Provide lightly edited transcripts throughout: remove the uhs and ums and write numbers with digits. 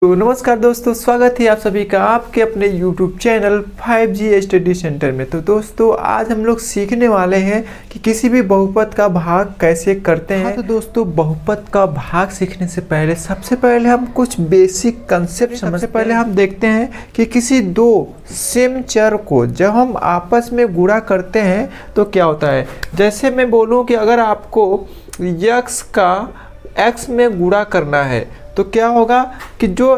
तो नमस्कार दोस्तों, स्वागत है आप सभी का आपके अपने YouTube channel 5G study centre में। तो दोस्तों आज हम लोग सीखने वाले हैं कि किसी भी बहुपद का भाग कैसे करते हैं। तो दोस्तों बहुपद का भाग सीखने से पहले सबसे पहले हम कुछ बेसिक कंसेप्ट सबसे पहले हम देखते हैं कि किसी दो सेम चर को जब हम आपस में गुणा करते हैं तो क्या होता है। जैसे मैं बोलूँ कि अगर आपको x का x में गुणा करना है तो क्या होगा कि जो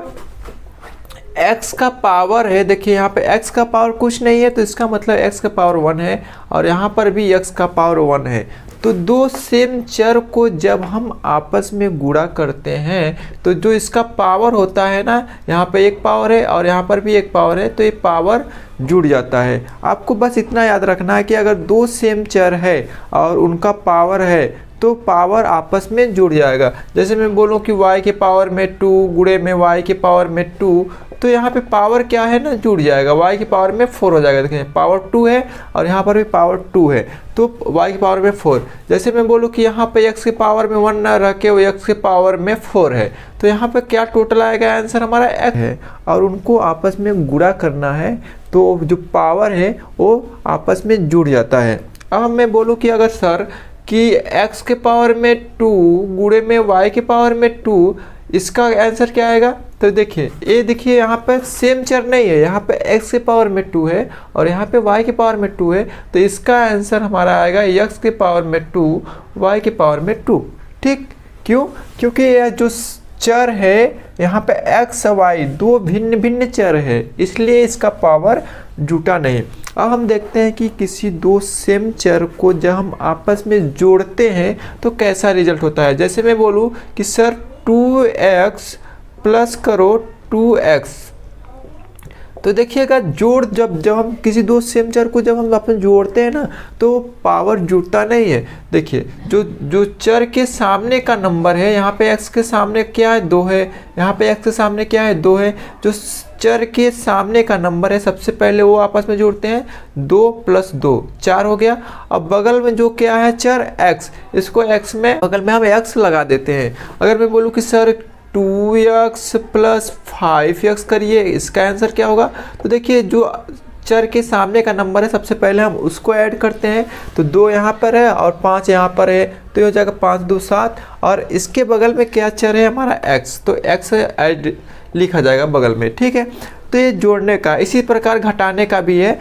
x का पावर है, देखिए यहाँ पे x का पावर कुछ नहीं है तो इसका मतलब x का पावर 1 है और यहाँ पर भी x का पावर 1 है। तो दो सेम चर को जब हम आपस में गुणा करते हैं तो जो इसका पावर होता है ना, यहाँ पे एक पावर है और यहाँ पर भी एक पावर है, तो ये पावर जुड़ जाता है। आपको बस इतना याद रखना है कि अगर दो सेम चर है और उनका पावर है तो पावर आपस में जुड़ जाएगा। जैसे मैं बोलूँ कि y के पावर में 2 गुणे में y के पावर में 2, तो यहाँ पे पावर क्या है ना, जुड़ जाएगा, y के पावर में 4 हो जाएगा। देखिए पावर 2 है और यहाँ पर भी पावर 2 है तो y के पावर में 4। जैसे मैं बोलूँ कि यहाँ पे x के पावर में 1 ना रख के वो x के पावर में 4 है, तो यहाँ पे क्या टोटल आएगा, आंसर हमारा x है और उनको आपस में गुणा करना है तो जो पावर है वो आपस में जुड़ जाता है। अब मैं बोलूँ कि अगर सर कि x के पावर में 2 गुणे में y के पावर में 2, इसका आंसर क्या आएगा। तो देखिए ये देखिए यहाँ पे सेम चर नहीं है, यहाँ पे x के पावर में 2 है और यहाँ पे y के पावर में 2 है, तो इसका आंसर हमारा आएगा x के पावर में 2 y के पावर में 2। ठीक, क्यों? क्योंकि यह जो चर है यहाँ पे x और y दो भिन्न भिन्न चर है, इसलिए इसका पावर जुटा नहीं। अब हम देखते हैं कि किसी दो सेम चर को जब हम आपस में जोड़ते हैं तो कैसा रिजल्ट होता है। जैसे मैं बोलूँ कि सर 2x प्लस करो 2x, तो देखिएगा जोड़ जब हम किसी दो सेम चर को जब हम आपस में जोड़ते हैं ना तो पावर जुड़ता नहीं है। देखिए जो चर के सामने का नंबर है, यहाँ पे x के सामने क्या है 2 है, यहाँ पे x के सामने क्या है 2 है, जो चर के सामने का नंबर है सबसे पहले वो आपस में जोड़ते हैं, 2 + 2 4 हो गया। अब बगल में जो क्या है चर x, इसको x में बगल में हम x लगा देते हैं। अगर मैं बोलूँ कि सर 2x + 5x करिए, इसका आंसर क्या होगा। तो देखिए जो चर के सामने का नंबर है सबसे पहले हम उसको ऐड करते हैं, तो 2 यहाँ पर है और 5 यहाँ पर है, तो ये हो जाएगा 5 × 2 = 7 और इसके बगल में क्या चर है हमारा x, तो x ऐड लिखा जाएगा बगल में। ठीक है, तो ये जोड़ने का। इसी प्रकार घटाने का भी है,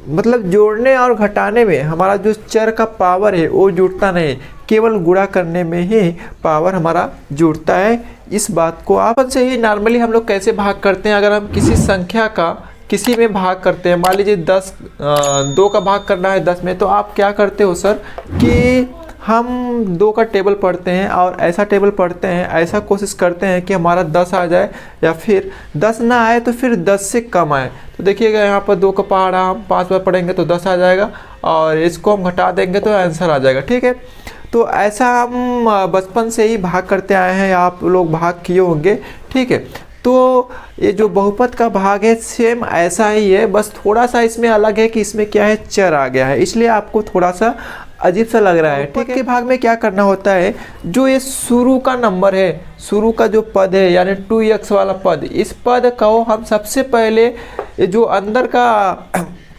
मतलब जोड़ने और घटाने में हमारा जो चर का पावर है वो जुड़ता नहीं, केवल गुणा करने में ही पावर हमारा जुड़ता है। इस बात को आप से ही नॉर्मली हम लोग कैसे भाग करते हैं। अगर हम किसी संख्या का किसी में भाग करते हैं, मान लीजिए 2 का भाग करना है 10 में, तो आप क्या करते हो सर कि हम 2 का टेबल पढ़ते हैं और ऐसा टेबल पढ़ते हैं, ऐसा कोशिश करते हैं कि हमारा 10 आ जाए या फिर 10 ना आए तो फिर 10 से कम आए। तो देखिएगा यहाँ पर 2 का पहाड़ा हम 5 बार पढ़ेंगे तो 10 आ जाएगा और इसको हम घटा देंगे तो आंसर आ जाएगा। ठीक है, तो ऐसा हम बचपन से ही भाग करते आए हैं, आप लोग भाग किए होंगे। ठीक है, तो ये जो बहुपद का भाग है सेम ऐसा ही है, बस थोड़ा सा इसमें अलग है कि इसमें क्या है चर आ गया है, इसलिए आपको थोड़ा सा अजीब सा लग रहा है। ठीक है, के भाग में क्या करना होता है, जो ये शुरू का नंबर है, शुरू का जो पद है यानी 2x वाला पद, इस पद को हम सबसे पहले ये जो अंदर का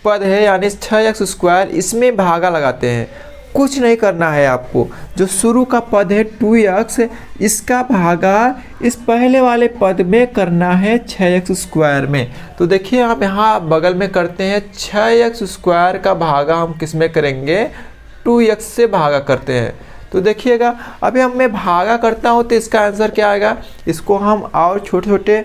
पद है यानी 6x², इसमें भागा लगाते हैं। कुछ नहीं करना है आपको, जो शुरू का पद है 2x, इसका भागा इस पहले वाले पद में करना है 6x² में। तो देखिए आप यहाँ बगल में करते हैं 6x² का भागा हम किस में करेंगे, 2x से भागा करते हैं। तो देखिएगा अभी हम मैं भागा करता हूँ तो इसका आंसर क्या आएगा। इसको हम और छोटे छोटे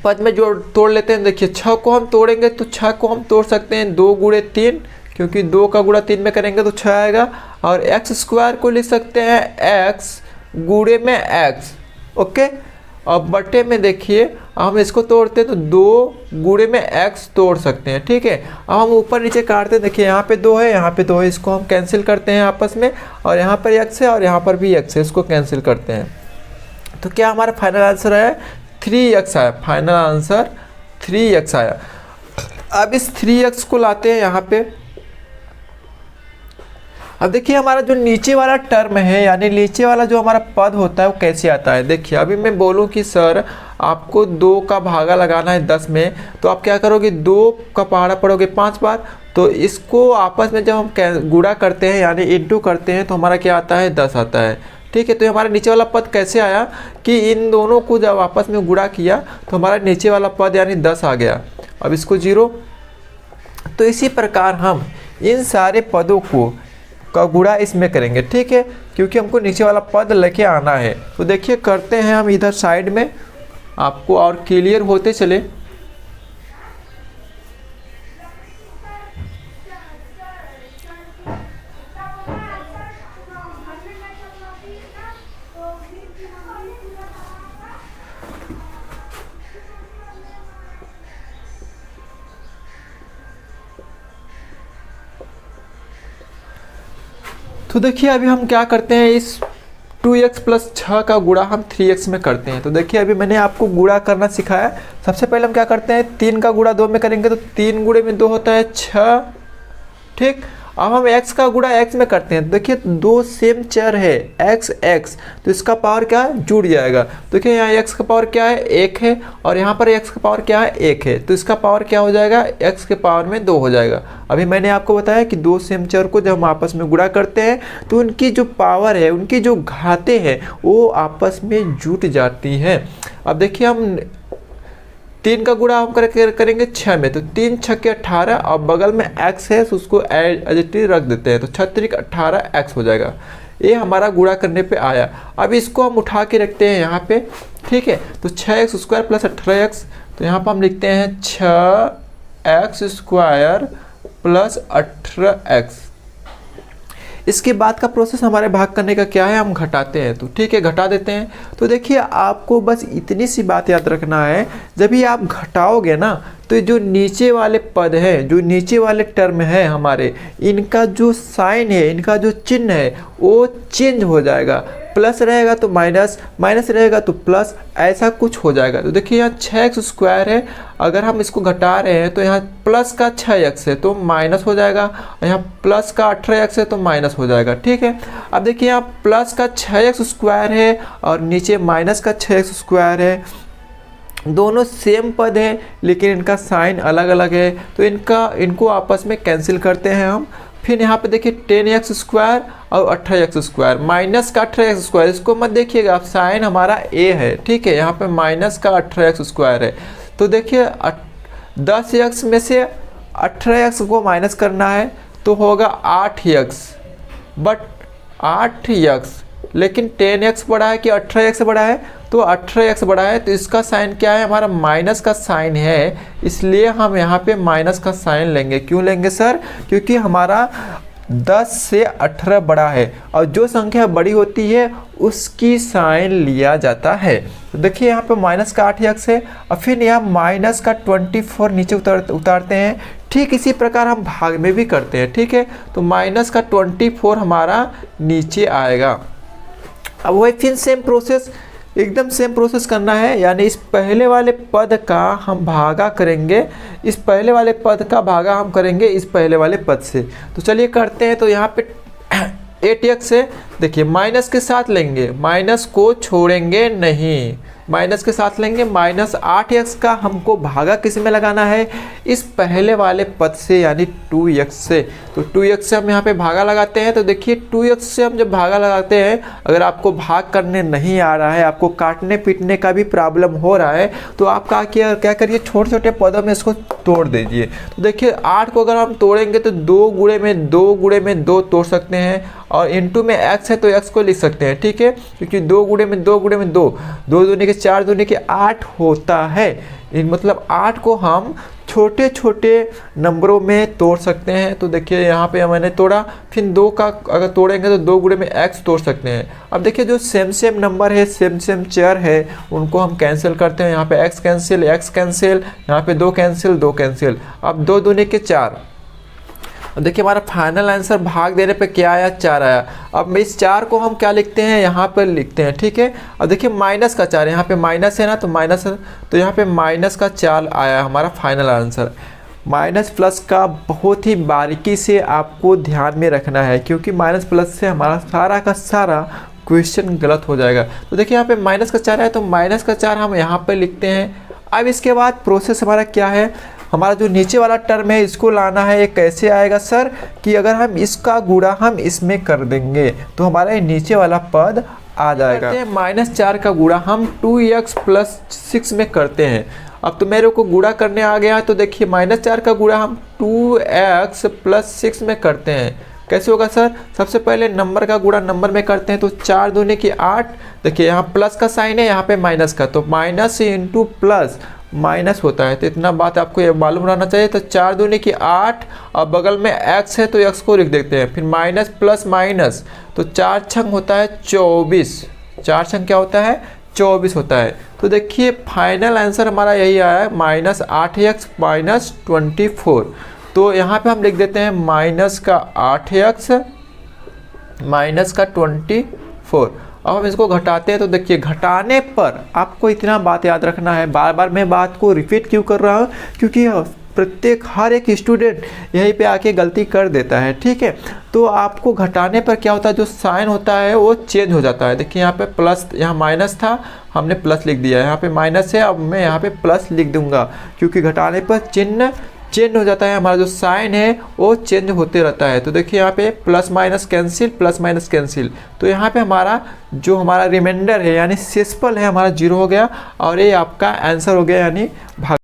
पद में जोड़ तोड़ लेते हैं। देखिए 6 को हम तोड़ेंगे तो 6 को हम तोड़ सकते हैं 2 × 3, क्योंकि 2 का गुणा 3 में करेंगे तो 6 आएगा, और x² को लिख सकते हैं x गुणे में x। ओके, अब बटे में देखिए हम इसको तोड़ते हैं तो 2 गुणे में x तोड़ सकते हैं। ठीक है, अब हम ऊपर नीचे काटते हैं, देखिए यहाँ पे 2 है, यहाँ पे 2 है, इसको हम कैंसिल करते हैं आपस में, और यहाँ पर x है और यहाँ पर भी x है, इसको कैंसिल करते हैं। तो क्या हमारा फाइनल आंसर है 3x आया, फाइनल आंसर 3x आया। अब इस 3x को लाते हैं यहाँ पे, अब देखिए हमारा जो नीचे वाला टर्म है यानी नीचे वाला जो हमारा पद होता है वो कैसे आता है। देखिए अभी मैं बोलूँ कि सर आपको 2 का भागा लगाना है 10 में, तो आप क्या करोगे, 2 का पहाड़ा पढ़ोगे 5 बार, तो इसको आपस में जब हम गुणा करते हैं यानी इंटू करते हैं तो हमारा क्या आता है, 10 आता है। ठीक है, तो हमारा नीचे वाला पद कैसे आया कि इन दोनों को जब आपस में गुणा किया तो हमारा नीचे वाला पद यानी 10 आ गया। अब इसको 0, तो इसी प्रकार हम इन सारे पदों को का गुणा इसमें करेंगे। ठीक है, क्योंकि हमको नीचे वाला पद लेके आना है। तो देखिए करते हैं हम इधर साइड में, आपको और क्लियर होते चले। तो देखिए अभी हम क्या करते हैं, इस 2x + 6 का गुणा हम 3x में करते हैं। तो देखिए अभी मैंने आपको गुणा करना सिखाया। सबसे पहले हम क्या करते हैं, 3 का गुणा 2 में करेंगे तो 3 गुणे में 2 होता है 6। ठीक, अब हम x का गुणा x में करते हैं। देखिए 2 सेम चर है x x, तो इसका पावर क्या है, जुड़ जाएगा। देखिए यहाँ x का पावर क्या है, 1 है, और यहाँ पर x का पावर क्या है, 1 है, तो इसका पावर क्या हो जाएगा, x के पावर में 2 हो जाएगा। अभी मैंने आपको बताया कि 2 सेम चर को जब हम आपस में गुणा करते हैं तो उनकी जो पावर है, उनकी जो घातें हैं वो आपस में जुट जाती हैं। अब देखिए हम 3 का गुणा हम करेंगे 6 में, तो 3 6 18, और बगल में x है तो उसको एडजेक्टिव रख देते हैं, तो 6 3 18 x हो जाएगा। ये हमारा गुणा करने पे आया। अब इसको हम उठा के रखते हैं यहाँ पे। ठीक है, तो 6x² + 18x, तो यहाँ पर हम लिखते हैं 6x² + 18x। इसके बाद का प्रोसेस हमारे भाग करने का क्या है, हम घटाते हैं। तो ठीक है, घटा देते हैं। तो देखिए आपको बस इतनी सी बात याद रखना है, जब भी आप घटाओगे ना तो जो नीचे वाले पद हैं, जो नीचे वाले टर्म है हमारे, इनका जो साइन है, इनका जो चिन्ह है वो चेंज हो जाएगा। प्लस रहेगा तो माइनस, माइनस रहेगा तो प्लस, ऐसा कुछ हो जाएगा। तो देखिए यहाँ 6x² है, अगर हम इसको घटा रहे हैं तो यहाँ प्लस का 6x है तो माइनस हो जाएगा, यहाँ प्लस का 18x है तो माइनस हो जाएगा। ठीक है, अब देखिए यहाँ प्लस का 6x² है और नीचे माइनस का 6x² है, दोनों सेम पद है लेकिन इनका साइन अलग अलग है, तो इनको आपस में कैंसिल करते हैं हम। फिर यहाँ पे देखिए 10x² और 18x², माइनस का 18x², इसको मत देखिएगा आप, साइन हमारा a है। ठीक है, यहाँ पे माइनस का 18x² है, तो देखिए 10x में से 18x को माइनस करना है तो होगा 8x, बट 8x, लेकिन 10x बड़ा है कि 18x बड़ा है, तो 18x बड़ा है, तो इसका साइन क्या है, हमारा माइनस का साइन है, इसलिए हम यहाँ पे माइनस का साइन लेंगे। क्यों लेंगे सर, क्योंकि हमारा 10 से 18 बड़ा है और जो संख्या बड़ी होती है उसकी साइन लिया जाता है। तो देखिए यहाँ पे माइनस का 8x है और फिर यहाँ माइनस का 24 नीचे उतारते हैं। ठीक इसी प्रकार हम भाग में भी करते हैं। ठीक है, तो माइनस का 24 हमारा नीचे आएगा। अब वही फिर सेम प्रोसेस, एकदम सेम प्रोसेस करना है, यानी इस पहले वाले पद का हम भागा करेंगे, इस पहले वाले पद का भागा हम करेंगे इस पहले वाले पद से। तो चलिए करते हैं। तो यहाँ पे 8x है, देखिए माइनस के साथ लेंगे, माइनस को छोड़ेंगे नहीं, माइनस के साथ लेंगे। माइनस 8x का हमको भागा किस में लगाना है, इस पहले वाले पद से यानी 2x से। तो 2x से हम यहाँ पे भागा लगाते हैं। तो देखिए 2x से हम जब भागा लगाते हैं, अगर आपको भाग करने नहीं आ रहा है, आपको काटने पीटने का भी प्रॉब्लम हो रहा है, तो आप क्या करिए, छोटे छोटे पदों में इसको तोड़ दीजिए। तो देखिए 8 को अगर हम तोड़ेंगे तो 2 गुणे में 2 तोड़ सकते हैं, और इनटू में x है तो x को लिख सकते हैं। ठीक है, क्योंकि 2 गुणे में 2 2 दूनी के 4 दूनी के 8 होता है, मतलब 8 को हम छोटे छोटे नंबरों में तोड़ सकते हैं। तो देखिए यहाँ पे मैंने तोड़ा, फिर 2 का अगर तोड़ेंगे तो 2 गुणे में x तोड़ सकते हैं। अब देखिए जो सेम नंबर है, सेम चेयर है, उनको हम कैंसिल करते हैं। यहाँ पे x कैंसिल, यहाँ पे 2 कैंसिल। अब 2 दूनी के 4। अब देखिए हमारा फाइनल आंसर भाग देने पे क्या आया, 4 आया। अब इस 4 को हम क्या लिखते हैं, यहाँ पर लिखते हैं। ठीक है, अब देखिए माइनस का 4, यहाँ पे माइनस है ना, तो माइनस, तो यहाँ पे माइनस का 4 आया हमारा फाइनल आंसर। माइनस प्लस का बहुत ही बारीकी से आपको ध्यान में रखना है, क्योंकि माइनस प्लस से हमारा सारा का सारा क्वेश्चन गलत हो जाएगा। तो देखिए यहाँ पे माइनस का 4 है, तो माइनस का 4 हम यहाँ पे लिखते हैं। अब इसके बाद प्रोसेस हमारा क्या है, हमारा जो नीचे वाला टर्म है इसको लाना है। ये कैसे आएगा सर, कि अगर हम इसका गुणा हम इसमें कर देंगे तो हमारा ये नीचे वाला पद आ जाएगा। -4 का गुणा हम 2x + 6 में करते हैं। अब तो मेरे को गुणा करने आ गया, तो देखिए -4 का गुणा हम 2x + 6 में करते हैं। कैसे होगा सर, सबसे पहले नंबर का गुणा नंबर में करते हैं, तो 4 दूनी की 8। देखिए यहाँ प्लस का साइन है, यहाँ पे माइनस का, तो माइनस इंटू प्लस माइनस होता है। तो इतना बात आपको ये मालूम रहना चाहिए। तो 4 दूनी की 8 और बगल में x है तो x को लिख देते हैं, फिर माइनस प्लस माइनस, तो 4 छंग होता है 24। 4 छंग क्या होता है, 24 होता है। तो देखिए फाइनल आंसर हमारा यही आया है, -8x - 24। तो यहाँ पे हम लिख देते हैं माइनस का 8x माइनस का 24। अब हम इसको घटाते हैं, तो देखिए घटाने पर आपको इतना बात याद रखना है। बार बार मैं बात को रिपीट क्यों कर रहा हूँ, क्योंकि प्रत्येक हर एक स्टूडेंट यहीं पे आके गलती कर देता है, ठीक है। तो आपको घटाने पर क्या होता है, जो साइन होता है वो चेंज हो जाता है। देखिए यहाँ पे प्लस, यहाँ माइनस था, हमने प्लस लिख दिया, यहाँ पे माइनस है, अब मैं यहाँ पे प्लस लिख दूंगा, क्योंकि घटाने पर चिन्ह चेंज हो जाता है, हमारा जो साइन है वो चेंज होते रहता है। तो देखिए यहाँ पे plus minus cancel, plus minus cancel, तो यहाँ पे हमारा जो हमारा रिमाइंडर है यानी शेषफल है हमारा 0 हो गया, और ये आपका आंसर हो गया यानी भाग।